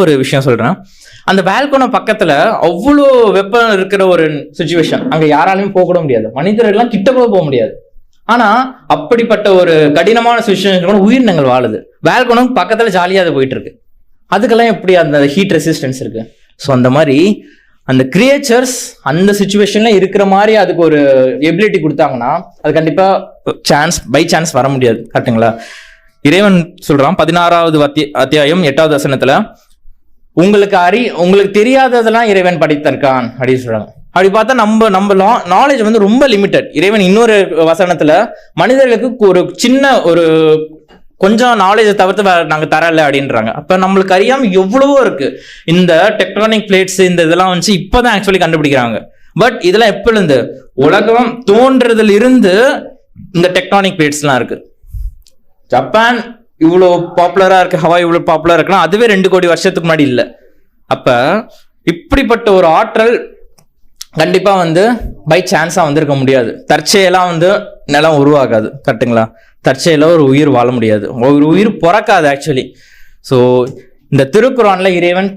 ஒரு விஷயம் சொல்றேன். அந்த பால்கோன பக்கத்துல அவ்வளோ வெப்பம் இருக்கிற ஒரு சுச்சுவேஷன், அங்க யாராலையும் போக கூட முடியாது, மனிதர்கள்லாம் கிட்ட கூட போக முடியாது. ஆனா அப்படிப்பட்ட ஒரு கடினமான சுச்சுவேஷன் உயிரினங்கள் வாழுது. பால்கோனும் பக்கத்துல ஜாலியா அது போயிட்டு இருக்கு. அதுக்கெல்லாம் எப்படி அந்த ஹீட் ரெசிஸ்டன்ஸ் இருக்கு? ஸோ அந்த மாதிரி அந்த கிரியேச்சர்ஸ் அந்த சுச்சுவேஷன்ல இருக்கிற மாதிரி அதுக்கு ஒரு எபிலிட்டி கொடுத்தாங்கன்னா அது கண்டிப்பா பை சான்ஸ் வர முடியாது. கரெக்டுங்களா? இறைவன் சொல்றான் 16வது அத்தியாயம் 8வது வசனத்துல, உங்களுக்கு தெரியாததெல்லாம் இறைவன் படைத்திருக்கான் அப்படின்னு சொல்றாங்க. அப்படி பார்த்தா நம்ம நாலேஜ் வந்து ரொம்ப லிமிட்டட். இறைவன் இன்னொரு வசனத்துல மனிதர்களுக்கு ஒரு சின்ன ஒரு கொஞ்சம் நாலேஜை தவிர்த்து நாங்க தரல அப்படின்றாங்க. அப்ப நம்மளுக்கு அறியாம எவ்வளவோ இருக்கு. இந்த டெக்டானிக் பிளேட்ஸ் இந்த இதெல்லாம் வந்து இப்பதான் ஆக்சுவலி கண்டுபிடிக்கிறாங்க. பட் இதெல்லாம் எப்ப இருந்து உலகம் தோன்றதுல இருந்து இந்த டெக்டானிக் பிளேட்ஸ் எல்லாம் இருக்கு. ஜப்பான் இவ்வளோ பாப்புலரா இருக்கு, ஹவாய் இவ்வளவு பாப்புலரா இருக்குன்னா அதுவே 2 கோடி வருஷத்துக்கு முன்னாடி இல்லை. அப்ப இப்படிப்பட்ட ஒரு ஆற்றல் கண்டிப்பா வந்து பை சான்ஸா வந்திருக்க முடியாது. தற்செயலாம் வந்து நிலம் உருவாகாது. கரெக்டுங்களா? தற்செயலா ஒரு உயிர் வாழ முடியாது, ஒரு உயிர் பிறக்காது ஆக்சுவலி. ஸோ இந்த திருக்குறான்ல இறைவன்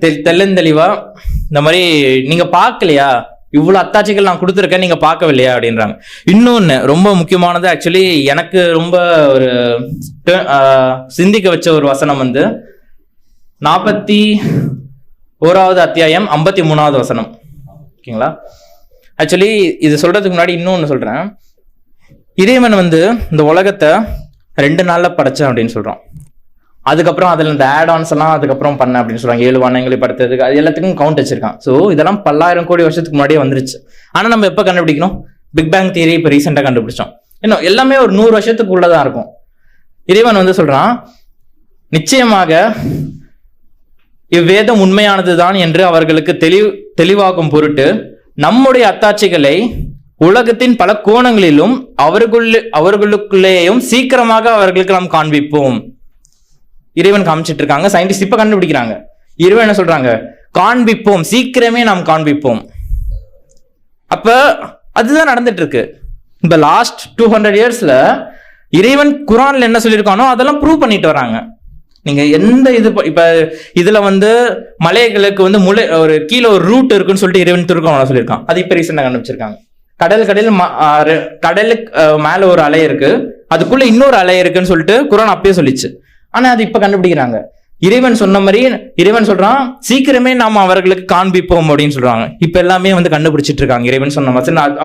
தெளிவா இந்த மாதிரி நீங்க பார்க்கலையா, இவ்வளவு அத்தாட்சிகள் நான் கொடுத்துருக்கேன், நீங்க பார்க்கவில்லையா அப்படின்றாங்க. இன்னொன்னு ரொம்ப முக்கியமானது ஆக்சுவலி எனக்கு ரொம்ப ஒரு சிந்திக்க வச்ச ஒரு வசனம் வந்து 41வது அத்தியாயம் 53வது வசனம். ஓகேங்களா? ஆக்சுவலி இது சொல்றதுக்கு முன்னாடி இன்னொன்னு சொல்றேன். இறைவன் வந்து இந்த உலகத்தை 2 நாள்ல படைச்சேன் அப்படின்னு சொல்றான். அதுக்கப்புறம் அதுல இந்த ஆட்-ஆன்ஸ் எல்லாம் அதுக்கப்புறம் பண்ண அப்படின்னு சொல்றாங்க. 7 வானங்களை படுத்ததுக்கு அது எல்லாத்துக்கும் கவுண்ட் வச்சிருக்கான். ஸோ இதெல்லாம் 10,000 கோடி வருஷத்துக்கு முன்னாடியே வந்துருச்சு. ஆனா நம்ம எப்ப கண்டுபிடிக்கணும்? பிக் பேங் தியரி இப்ப ரீசெண்டா கண்டுபிடிச்சோம். இன்னும் எல்லாமே ஒரு 100 வருஷத்துக்கு உள்ளதான் இருக்கும். இறைவன் வந்து சொல்றான், நிச்சயமாக இவ்வேதம் உண்மையானதுதான் என்று அவர்களுக்கு தெளிவாக்கும் பொருட்டு நம்முடைய அத்தாட்சிகளை உலகத்தின் பல கோணங்களிலும் அவர்களுக்குள்ளேயும் சீக்கிரமாக அவர்களுக்கு நாம் காண்பிப்போம். இறைவன் காமிச்சிட்டு இருக்காங்க, சயின்டிஸ்ட் இப்ப கண்டுபிடிக்கிறாங்க. இறைவன் என்ன சொல்றாங்க? காண்பிப்போம், சீக்கிரமே நாம் காண்பிப்போம். அப்ப அதுதான் நடந்துட்டு இருக்கு. இந்த லாஸ்ட் 200 இயர்ஸ்ல இறைவன் குரான்ல என்ன சொல்லியிருக்கானோ அதெல்லாம் ப்ரூவ் பண்ணிட்டு வராங்க. நீங்க எந்த இப்ப இதுல வந்து மலைகளுக்கு வந்து ஒரு கீழே ஒரு ரூட் இருக்குன்னு சொல்லிட்டு இறைவன் திருக்குறான்ல சொல்லியிருக்கான். அது இப்ப ரீசெண்டா கண்டுபிடிச்சிருக்காங்க. கடலுக்கு மேல ஒரு அலை இருக்கு, அதுக்குள்ள இன்னொரு அலை இருக்குன்னு சொல்லிட்டு குரான் அப்பயே சொல்லிச்சு. ஆனா அது இப்ப கண்டுபிடிக்கிறாங்க. இறைவன் சொன்ன மாதிரி இறைவன் சொல்றான், சீக்கிரமே நாம அவர்களுக்கு காண்பிப்போம் அப்படின்னு சொல்றாங்க. இப்ப எல்லாமே வந்து கண்டுபிடிச்சிட்டு இருக்காங்க. இறைவன் சொன்ன மாதிரி